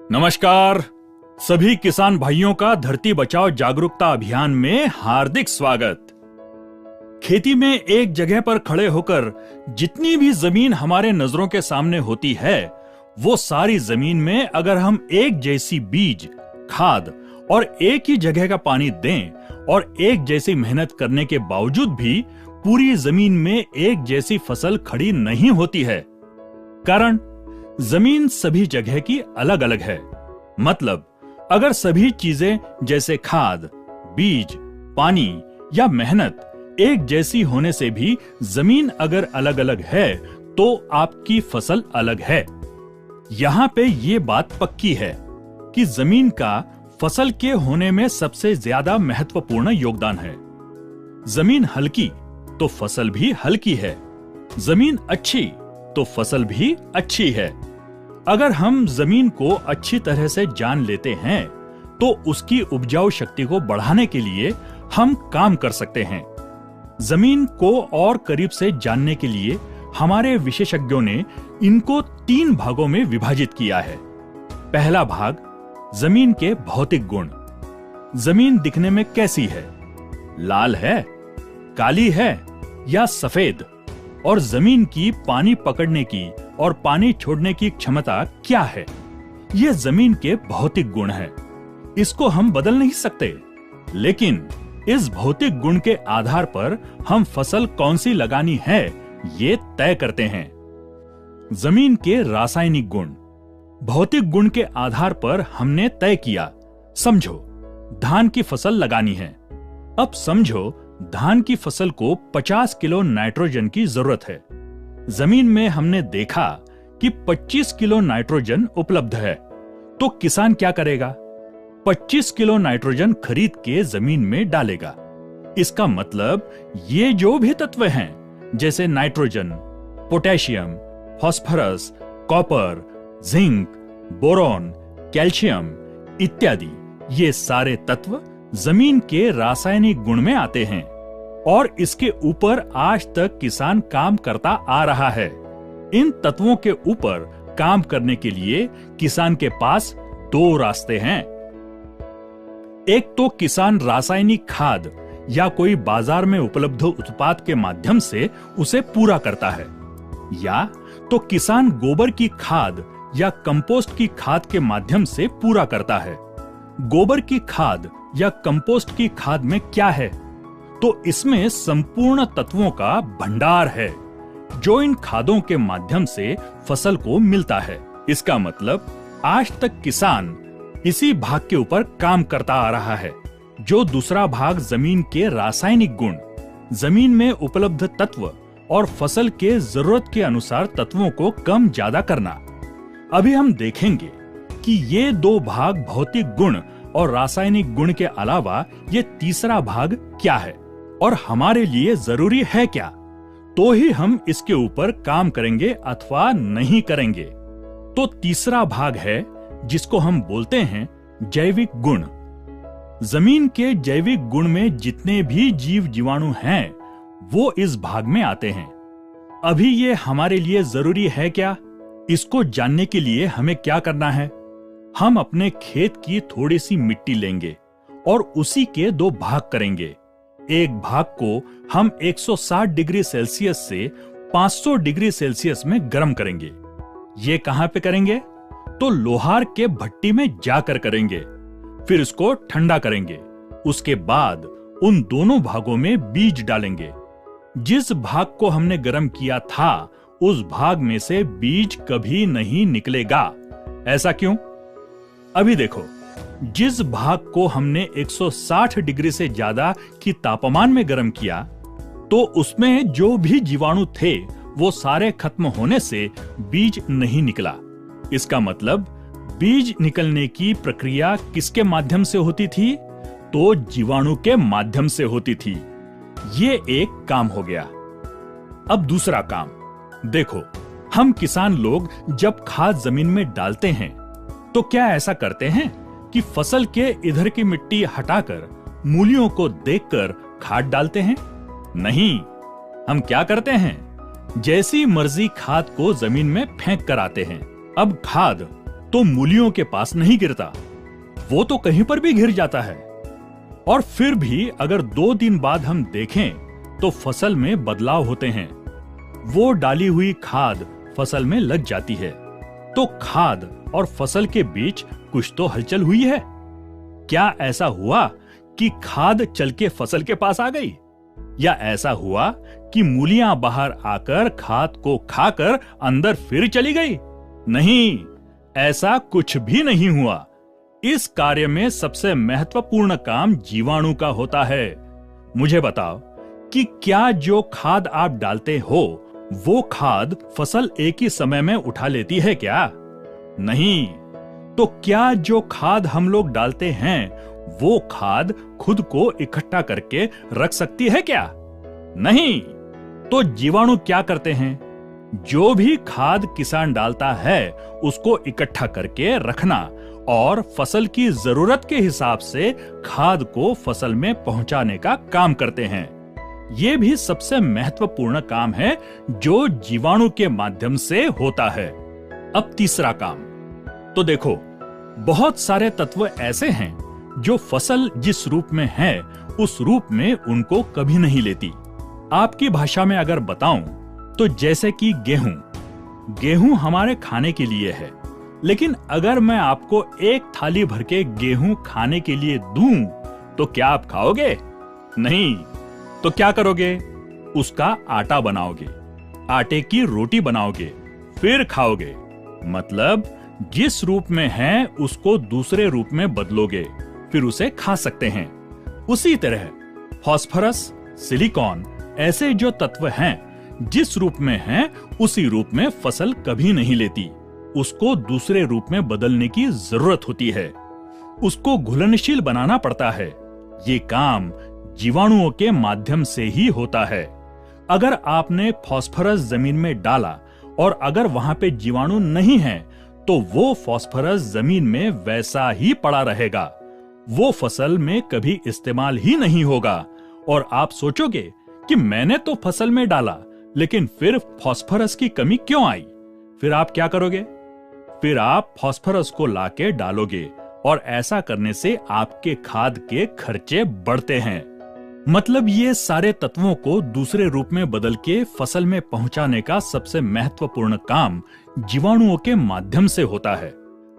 नमस्कार। सभी किसान भाइयों का धरती बचाओ जागरूकता अभियान में हार्दिक स्वागत। खेती में एक जगह पर खड़े होकर जितनी भी जमीन हमारे नजरों के सामने होती है, वो सारी जमीन में अगर हम एक जैसी बीज, खाद और एक ही जगह का पानी दें और एक जैसी मेहनत करने के बावजूद भी पूरी जमीन में एक जैसी फसल खड़ी नहीं होती है। कारण जमीन सभी जगह की अलग अलग है। मतलब अगर सभी चीजें जैसे खाद, बीज, पानी या मेहनत एक जैसी होने से भी जमीन अगर अलग अलग है तो आपकी फसल अलग है। यहां पे ये बात पक्की है कि जमीन का फसल के होने में सबसे ज्यादा महत्वपूर्ण योगदान है। जमीन हल्की तो फसल भी हल्की है, जमीन अच्छी तो फसल भी अच्छी है। अगर हम जमीन को अच्छी तरह से जान लेते हैं तो उसकी उपजाऊ शक्ति को बढ़ाने के लिए हम काम कर सकते हैं। जमीन को और करीब से जानने के लिए हमारे विशेषज्ञों ने इनको 3 भागों में विभाजित किया है। पहला भाग, जमीन के भौतिक गुण। जमीन दिखने में कैसी है? लाल है, काली है या सफेद? और जमीन की पानी पकड़ने की और पानी छोड़ने की क्षमता क्या है? ये जमीन के भौतिक गुण हैं। इसको हम बदल नहीं सकते, लेकिन इस भौतिक गुण के आधार पर हम फसल कौन सी लगानी है, ये तय करते हैं। जमीन के रासायनिक गुण। भौतिक गुण के आधार पर हमने तय किया, समझो धान की फसल लगानी है। अब समझो धान की फसल को 50 किलो नाइट्रोजन की जरूरत है। जमीन में हमने देखा कि 25 किलो नाइट्रोजन उपलब्ध है, तो किसान क्या करेगा? 25 किलो नाइट्रोजन खरीद के जमीन में डालेगा। इसका मतलब ये जो भी तत्व हैं, जैसे nitrogen, potassium, phosphorus, copper, zinc, boron, calcium इत्यादि, ये सारे तत्व जमीन के रासायनिक गुण में आते हैं और इसके ऊपर आज तक किसान काम करता आ रहा है। इन तत्वों के ऊपर काम करने के लिए किसान के पास 2 रास्ते हैं। एक तो किसान रासायनिक खाद या कोई बाजार में उपलब्ध उत्पाद के माध्यम से उसे पूरा करता है, या तो किसान गोबर की खाद या कंपोस्ट की खाद के माध्यम से पूरा करता है। गोबर की खाद या कंपोस्ट की खाद में क्या है? तो इसमें संपूर्ण तत्वों का भंडार है जो इन खादों के माध्यम से फसल को मिलता है। इसका मतलब आज तक किसान इसी भाग के ऊपर काम करता आ रहा है। जो दूसरा भाग जमीन के रासायनिक गुण, जमीन में उपलब्ध तत्व और फसल के जरूरत के अनुसार तत्वों को कम ज्यादा करना। अभी हम देखेंगे कि ये 2 भाग भौतिक गुण और रासायनिक गुण के अलावा ये तीसरा भाग क्या है और हमारे लिए जरूरी है क्या, तो ही हम इसके ऊपर काम करेंगे अथवा नहीं करेंगे। तो तीसरा भाग है जिसको हम बोलते हैं जैविक गुण। जमीन के जैविक गुण में जितने भी जीव जीवाणु हैं, वो इस भाग में आते हैं। अभी ये हमारे लिए जरूरी है क्या? इसको जानने के लिए हमें क्या करना है? हम अपने खेत की थोड़ी सी मिट्टी लेंगे और उसी के 2 भाग करेंगे। एक भाग को हम 160 डिग्री सेल्सियस से 500 डिग्री सेल्सियस में गर्म करेंगे। ये कहां पे करेंगे? तो लोहार के भट्टी में जाकर करेंगे। फिर इसको ठंडा करेंगे। उसके बाद उन दोनों भागों में बीज डालेंगे। जिस भाग को हमने गर्म किया था, उस भाग में से बीज कभी नहीं निकलेगा। ऐसा क्यों? अभी देखो, जिस भाग को हमने 160 डिग्री से ज्यादा की तापमान में गर्म किया, तो उसमें जो भी जीवाणु थे वो सारे खत्म होने से बीज नहीं निकला। इसका मतलब बीज निकलने की प्रक्रिया किसके माध्यम से होती थी? तो जीवाणु के माध्यम से होती थी। ये एक काम हो गया। अब दूसरा काम देखो, हम किसान लोग जब खाद जमीन में डालते हैं तो क्या ऐसा करते हैं कि फसल के इधर की मिट्टी हटाकर मूलियों को देखकर खाद डालते हैं? नहीं, हम क्या करते हैं? जैसी मर्जी खाद को जमीन में फेंक कर आते हैं। अब खाद तो मूलियों के पास नहीं गिरता, वो तो कहीं पर भी गिर जाता है। और फिर भी अगर 2 दिन बाद हम देखें तो फसल में बदलाव होते हैं। वो डाली हुई खाद फसल में लग जाती है। तो खाद और फसल के बीच कुछ तो हलचल हुई है। क्या ऐसा हुआ कि खाद चल के फसल के पास आ गई, या ऐसा हुआ कि मूलियां बाहर आकर खाद को खाकर अंदर फिर चली गई? नहीं, ऐसा कुछ भी नहीं हुआ। इस कार्य में सबसे महत्वपूर्ण काम जीवाणु का होता है। मुझे बताओ कि क्या जो खाद आप डालते हो वो खाद फसल एक ही समय में उठा लेती है क्या? नहीं। तो क्या जो खाद हम लोग डालते हैं वो खाद खुद को इकट्ठा करके रख सकती है क्या? नहीं। तो जीवाणु क्या करते हैं? जो भी खाद किसान डालता है उसको इकट्ठा करके रखना और फसल की जरूरत के हिसाब से खाद को फसल में पहुंचाने का काम करते हैं। यह भी सबसे महत्वपूर्ण काम है जो जीवाणु के माध्यम से होता है। अब तीसरा काम तो देखो, बहुत सारे तत्व ऐसे हैं जो फसल जिस रूप में है उस रूप में उनको कभी नहीं लेती। आपकी भाषा में अगर बताऊं तो जैसे कि गेहूं हमारे खाने के लिए है, लेकिन अगर मैं आपको एक थाली भर के गेहूं खाने के लिए दूं तो क्या आप खाओगे? नहीं। तो क्या करोगे? उसका आटा बनाओगे, आटे की रोटी बनाओगे, फिर खाओगे। मतलब जिस रूप में है उसको दूसरे रूप में बदलोगे, फिर उसे खा सकते हैं। उसी तरह फास्फोरस, सिलिकॉन ऐसे जो तत्व हैं जिस रूप में हैं उसी रूप में फसल कभी नहीं लेती। उसको दूसरे रूप में बदलने की जरूरत होती है। उसको घुलनशील बनाना पड़ता है। ये काम जीवाणुओं के माध्यम से ही होता है। अगर आपने फास्फोरस जमीन में डाला और अगर वहां पे जीवाणु नहीं है तो वो फास्फोरस जमीन में वैसा ही पड़ा रहेगा। वो फसल में कभी इस्तेमाल ही नहीं होगा। और आप सोचोगे कि मैंने तो फसल में डाला लेकिन फिर फास्फोरस की कमी क्यों आई? फिर आप क्या करोगे? फिर आप फास्फोरस को लाके डालोगे और ऐसा करने से आपके खाद के खर्चे बढ़ते हैं। मतलब ये सारे तत्वों को दूसरे रूप में बदल के फसल में पहुंचाने का सबसे महत्वपूर्ण काम जीवाणुओं के माध्यम से होता है।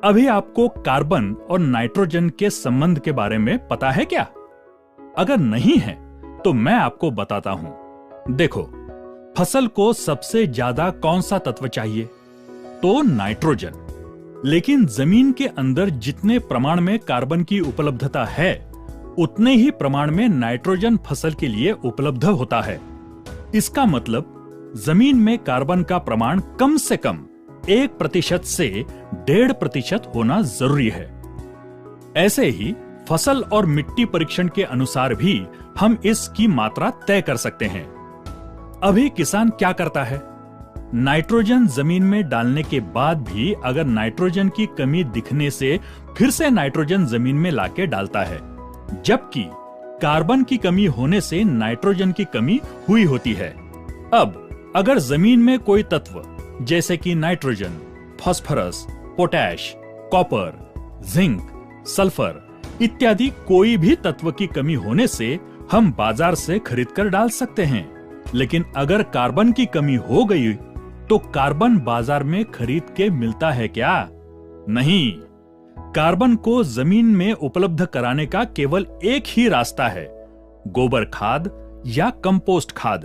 अभी आपको कार्बन और नाइट्रोजन के संबंध के बारे में पता है क्या? अगर नहीं है तो मैं आपको बताता हूं। देखो, फसल को सबसे ज्यादा कौन सा तत्व चाहिए? तो नाइट्रोजन। लेकिन जमीन के अंदर जितने प्रमाण में कार्बन की उपलब्धता है उतने ही प्रमाण में नाइट्रोजन फसल के लिए उपलब्ध होता है। इसका मतलब जमीन में कार्बन का प्रमाण कम से कम 1% से 1.5% होना जरूरी है। ऐसे ही फसल और मिट्टी परीक्षण के अनुसार भी हम इसकी मात्रा तय कर सकते हैं। अभी किसान क्या करता है? नाइट्रोजन जमीन में डालने के बाद भी अगर नाइट्रोजन की कमी दिखने से फिर से नाइट्रोजन जमीन में लाके डालता है, जबकि कार्बन की कमी होने से नाइट्रोजन की कमी हुई होती है। अब अगर जमीन में कोई तत्व जैसे कि nitrogen, phosphorus, potash, copper, zinc, sulphur इत्यादि कोई भी तत्व की कमी होने से हम बाजार से खरीदकर डाल सकते हैं। लेकिन अगर कार्बन की कमी हो गई तो कार्बन बाजार में खरीद के मिलता है क्या? नहीं। कार्बन को जमीन में उपलब्ध कराने का केवल एक ही रास्ता है, गोबर खाद या कंपोस्ट खाद।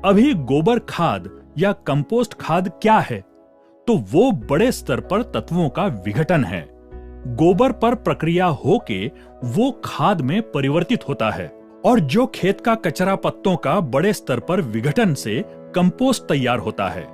अभी गोबर खाद या कंपोस्ट खाद क्या है? तो वो बड़े स्तर पर तत्वों का विघटन है। गोबर पर प्रक्रिया होके वो खाद में परिवर्तित होता है और जो खेत का कचरा पत्तों का बड़े स्तर पर विघटन से कंपोस्ट तैयार होता है।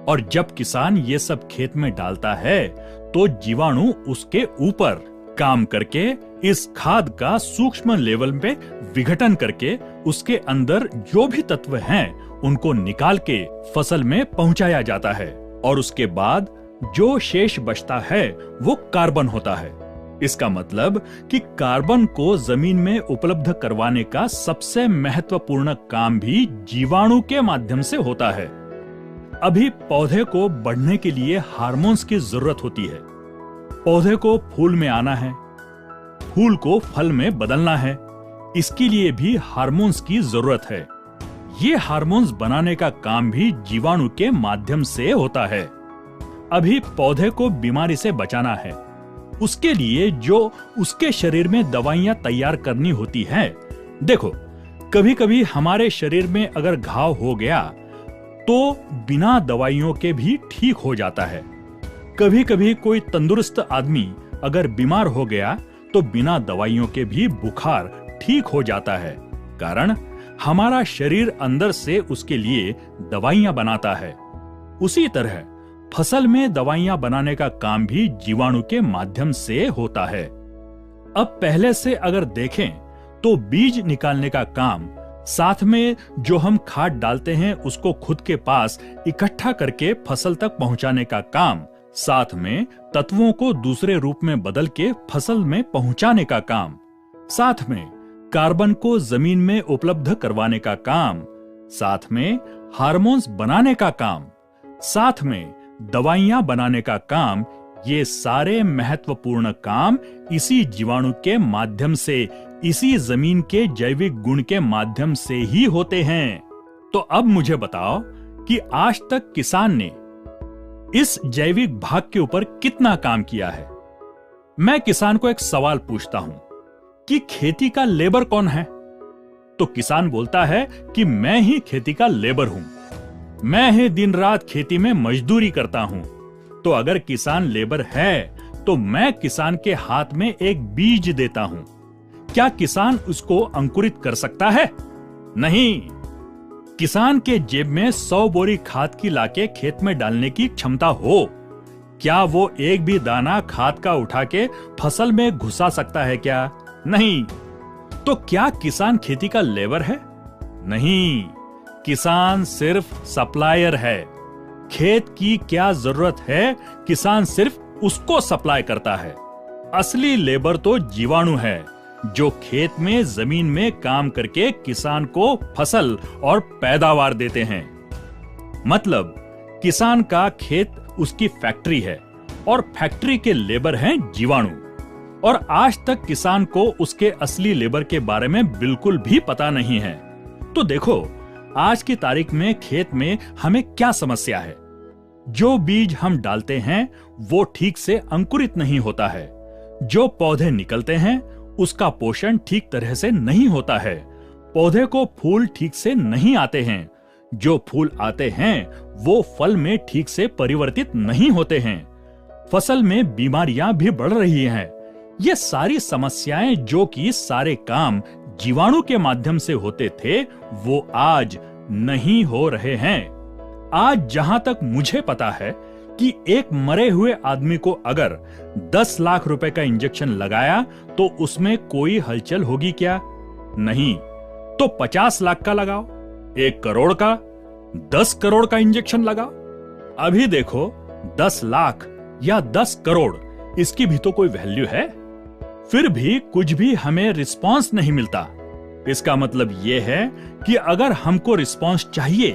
और जब किसान ये सब खेत में डालता है तो जीवाणु उसके ऊपर काम करके इस खाद का सूक्ष्म लेवल पे विघटन करके उसके अंदर जो भी तत्व हैं उनको निकाल के फसल में पहुंचाया जाता है। और उसके बाद जो शेष बचता है वो कार्बन होता है। इसका मतलब कि कार्बन को जमीन में उपलब्ध करवाने का सबसे महत्वपूर्ण काम भी जीवाणु के माध्यम से होता है। अभी पौधे को बढ़ने के लिए हार्मोन्स की जरूरत होती है। पौधे को फूल में आना है, फूल को फल में बदलना है। इसके लिए भी हार्मोन्स की जरूरत है। ये हार्मोन्स बनाने का काम भी जीवाणु के माध्यम से होता है। अभी पौधे को बीमारी से बचाना है, उसके लिए जो उसके शरीर में दवाइयां तैयार करनी होती हैं। देखो, कभी कभी हमारे शरीर में अगर घाव हो गया तो बिना दवाइयों के भी ठीक हो जाता है। कभी कभी कोई तंदुरुस्त आदमी अगर बीमार हो गया तो बिना दवाइयों के भी बुखार ठीक हो जाता है, कारण हमारा शरीर अंदर से उसके लिए दवाइयां बनाता है। उसी तरह फसल में दवाइयां बनाने का काम भी जीवाणु के माध्यम से होता है। अब पहले से अगर देखें तो बीज निकालने का काम, साथ में जो हम खाद डालते हैं उसको खुद के पास इकट्ठा करके फसल तक पहुंचाने का काम, साथ में तत्वों को दूसरे रूप में बदल के फसल में पहुंचाने का काम, साथ में कार्बन को जमीन में उपलब्ध करवाने का काम, साथ में हार्मोन्स बनाने का काम, साथ में दवाइयां बनाने का काम, ये सारे महत्वपूर्ण काम इसी जीवाणु के माध्यम से, इसी जमीन के जैविक गुण के माध्यम से ही होते हैं। तो अब मुझे बताओ कि आज तक किसान ने इस जैविक भाग के ऊपर कितना काम किया है। मैं किसान को एक सवाल पूछता हूं कि खेती का लेबर कौन है? तो किसान बोलता है कि मैं ही खेती का लेबर हूं, मैं ही दिन रात खेती में मजदूरी करता हूं। तो अगर किसान लेबर है तो मैं किसान के हाथ में एक बीज देता हूं, क्या किसान उसको अंकुरित कर सकता है? नहीं। किसान के जेब में 100 बोरी खाद की लाके खेत में डालने की क्षमता हो, क्या वो एक भी दाना खाद का उठा के फसल में घुसा सकता है क्या? नहीं। तो क्या किसान खेती का लेबर है? नहीं, किसान सिर्फ सप्लायर है। खेत की क्या जरूरत है, किसान सिर्फ उसको सप्लाई करता है। असली लेबर तो जीवाणु है, जो खेत में जमीन में काम करके किसान को फसल और पैदावार देते हैं। मतलब किसान का खेत उसकी फैक्ट्री है और फैक्ट्री के लेबर हैं जीवाणु। और आज तक किसान को उसके असली लेबर के बारे में बिल्कुल भी पता नहीं है। तो देखो, आज की तारीख में खेत में हमें क्या समस्या है? जो बीज हम डालते हैं वो ठीक से अंकुरित नहीं होता है। जो पौधे निकलते हैं उसका पोषण ठीक तरह से नहीं होता है। पौधे को फूल ठीक से नहीं आते हैं। जो फूल आते हैं वो फल में ठीक से परिवर्तित नहीं होते हैं। फसल में बीमारियां भी बढ़ रही हैं। ये सारी समस्याएं, जो कि सारे काम जीवाणु के माध्यम से होते थे, वो आज नहीं हो रहे हैं। आज जहां तक मुझे पता है कि एक मरे हुए आदमी को अगर 10 लाख रुपए का इंजेक्शन लगाया तो उसमें कोई हलचल होगी क्या? नहीं। तो 50 लाख का लगाओ, 1 करोड़ का, 10 करोड़ का इंजेक्शन लगाओ। अभी देखो, 10 लाख या 10 करोड़, इसकी भी तो कोई वैल्यू है। फिर भी कुछ भी हमें रिस्पांस नहीं मिलता। इसका मतलब यह है कि अगर हमको रिस्पांस चाहिए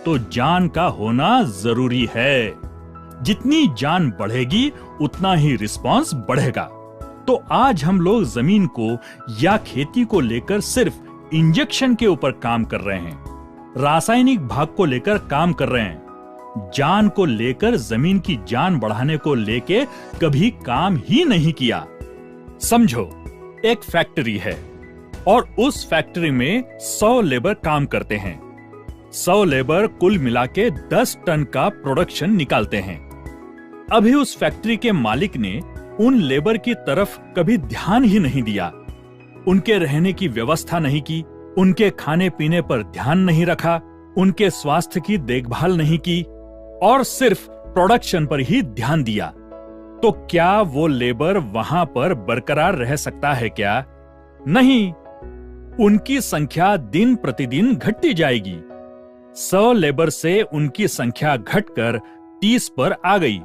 तो जान का होना जरूरी है। जितनी जान बढ़ेगी उतना ही रिस्पांस बढ़ेगा। तो आज हम लोग जमीन को या खेती को लेकर सिर्फ इंजेक्शन के ऊपर काम कर रहे हैं, रासायनिक भाग को लेकर काम कर रहे हैं। जान को लेकर, जमीन की जान बढ़ाने को लेकर कभी काम ही नहीं किया। समझो, एक फैक्ट्री है और उस फैक्ट्री में 100 लेबर काम करते हैं। 100 लेबर कुल मिला के 10 टन का प्रोडक्शन निकालते हैं। अभी उस फैक्ट्री के मालिक ने उन लेबर की तरफ कभी ध्यान ही नहीं दिया, उनके रहने की व्यवस्था नहीं की, उनके खाने पीने पर ध्यान नहीं रखा, उनके स्वास्थ्य की देखभाल नहीं की और सिर्फ प्रोडक्शन पर ही ध्यान दिया। तो क्या वो लेबर वहां पर बरकरार रह सकता है क्या? नहीं। उनकी संख्या दिन प्रतिदिन घटती जाएगी। 100 लेबर से उनकी संख्या घटकर 30 पर आ गई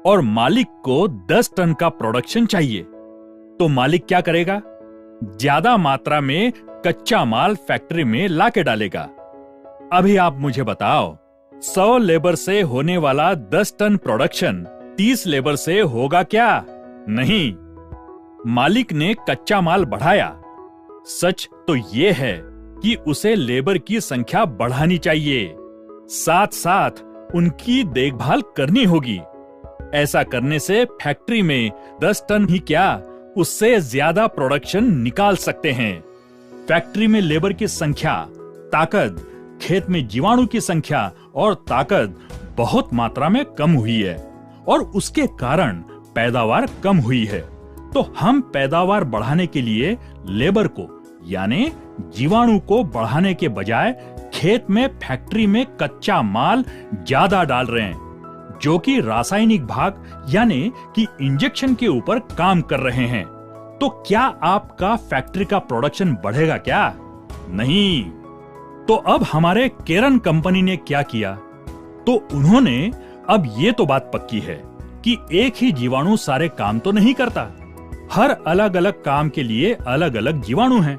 और मालिक को 10 टन का प्रोडक्शन चाहिए। तो मालिक क्या करेगा? ज्यादा मात्रा में कच्चा माल फैक्ट्री में लाके डालेगा। अभी आप मुझे बताओ, 100 लेबर से होने वाला 10 टन प्रोडक्शन 30 लेबर से होगा क्या? नहीं, मालिक ने कच्चा माल बढ़ाया। सच तो यह है कि उसे लेबर की संख्या बढ़ानी चाहिए, साथ साथ उनकी देखभाल करनी होगी। ऐसा करने से फैक्ट्री में 10 टन ही क्या, उससे ज्यादा प्रोडक्शन निकाल सकते हैं। फैक्ट्री में लेबर की संख्या, ताकत, खेत में जीवाणु की संख्या और ताकत बहुत मात्रा में कम हुई है और उसके कारण पैदावार कम हुई है। तो हम पैदावार बढ़ाने के लिए लेबर को यानी जीवाणु को बढ़ाने के बजाय खेत में फैक्ट्री में कच्चा माल ज्यादा डाल रहे हैं, जो कि रासायनिक भाग यानी कि इंजेक्शन के ऊपर काम कर रहे हैं। तो क्या आपका फैक्ट्री का प्रोडक्शन बढ़ेगा क्या? नहीं। तो अब हमारे केरन कंपनी ने क्या किया? तो उन्होंने अब ये तो बात पक्की है कि एक ही जीवाणु सारे काम तो नहीं करता, हर अलग अलग काम के लिए अलग अलग जीवाणु हैं।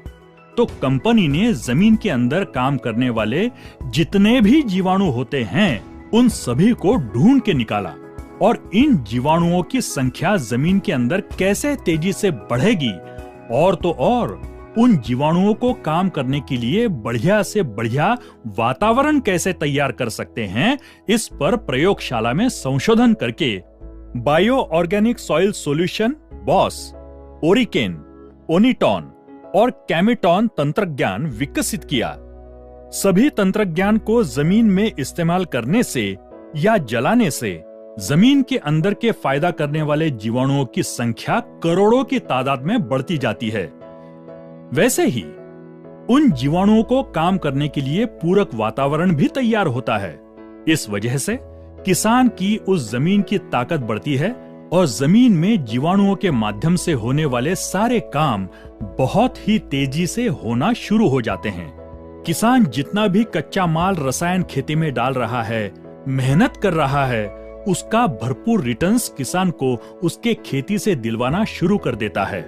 तो कंपनी ने जमीन के अंदर काम करने वाले जितने भी जीवाणु होते हैं उन सभी को ढूंढ के निकाला और इन जीवाणुओं की संख्या जमीन के अंदर कैसे तेजी से बढ़ेगी और तो और उन जीवाणुओं को काम करने के लिए बढ़िया से बढ़िया वातावरण कैसे तैयार कर सकते हैं, इस पर प्रयोगशाला में संशोधन करके बायो ऑर्गेनिक सॉइल सॉल्यूशन बॉस, ओरिकेन, ओनिटॉन और कैमिटॉन तंत्रज्ञान विकसित किया। सभी तंत्रज्ञान को जमीन में इस्तेमाल करने से या जलाने से जमीन के अंदर के फायदा करने वाले जीवाणुओं की संख्या करोड़ों की तादाद में बढ़ती जाती है। वैसे ही उन जीवाणुओं को काम करने के लिए पूरक वातावरण भी तैयार होता है। इस वजह से किसान की उस जमीन की ताकत बढ़ती है और जमीन में जीवाणुओं के माध्यम से होने वाले सारे काम बहुत ही तेजी से होना शुरू हो जाते हैं। किसान जितना भी कच्चा माल रसायन खेती में डाल रहा है, मेहनत कर रहा है, उसका भरपूर रिटर्न्स किसान को उसके खेती से दिलवाना शुरू कर देता है।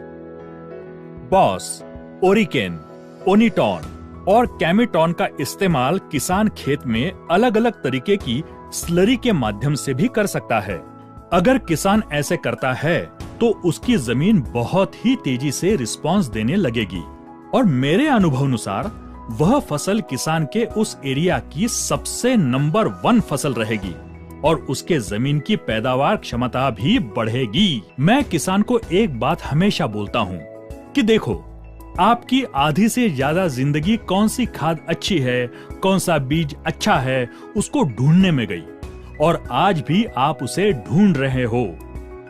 बॉस, ओरिकेन, ओनिटॉन और कैमिटॉन का इस्तेमाल किसान खेत में अलग अलग तरीके की स्लरी के माध्यम से भी कर सकता है। अगर किसान ऐसे करता है तो उसकी जमीन बहुत ही तेजी से रिस्पांस देने लगेगी और मेरे अनुभव अनुसार वह फसल किसान के उस एरिया की सबसे नंबर 1 फसल रहेगी और उसके जमीन की पैदावार क्षमता भी बढ़ेगी। मैं किसान को एक बात हमेशा बोलता हूँ कि देखो, आपकी आधी से ज्यादा जिंदगी कौन सी खाद अच्छी है, कौन सा बीज अच्छा है, उसको ढूंढने में गई और आज भी आप उसे ढूंढ रहे हो।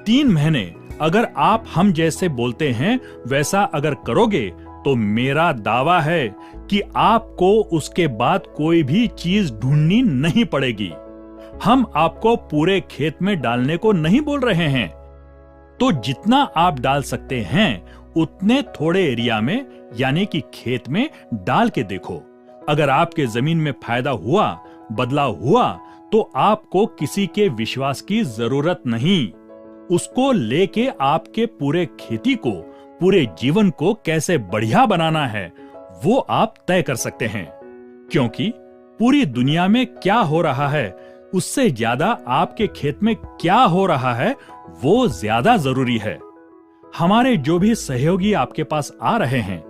3 महीने अगर आप हम जैसे बोलते हैं वैसा अगर करोगे तो मेरा दावा है कि आपको उसके बाद कोई भी चीज ढूंढनी नहीं पड़ेगी। हम आपको पूरे खेत में डालने को नहीं बोल रहे हैं। तो जितना आप डाल सकते हैं उतने थोड़े एरिया में यानी कि खेत में डाल के देखो। अगर आपके जमीन में फायदा हुआ, बदलाव हुआ, तो आपको किसी के विश्वास की जरूरत नहीं। उसको लेके आपके पूरे खेती को, पूरे जीवन को कैसे बढ़िया बनाना है वो आप तय कर सकते हैं, क्योंकि पूरी दुनिया में क्या हो रहा है उससे ज्यादा आपके खेत में क्या हो रहा है वो ज्यादा जरूरी है। हमारे जो भी सहयोगी आपके पास आ रहे हैं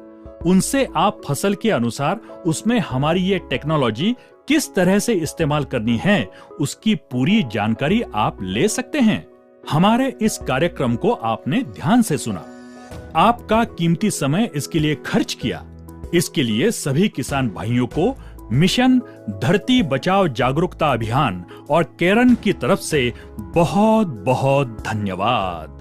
उनसे आप फसल के अनुसार उसमें हमारी ये टेक्नोलॉजी किस तरह से इस्तेमाल करनी है उसकी पूरी जानकारी आप ले सकते हैं। हमारे इस कार्यक्रम को आपने ध्यान से सुना, आपका कीमती समय इसके लिए खर्च किया। इसके लिए सभी किसान भाइयों को मिशन धरती बचाओ जागरूकता अभियान और केरन की तरफ से बहुत बहुत धन्यवाद।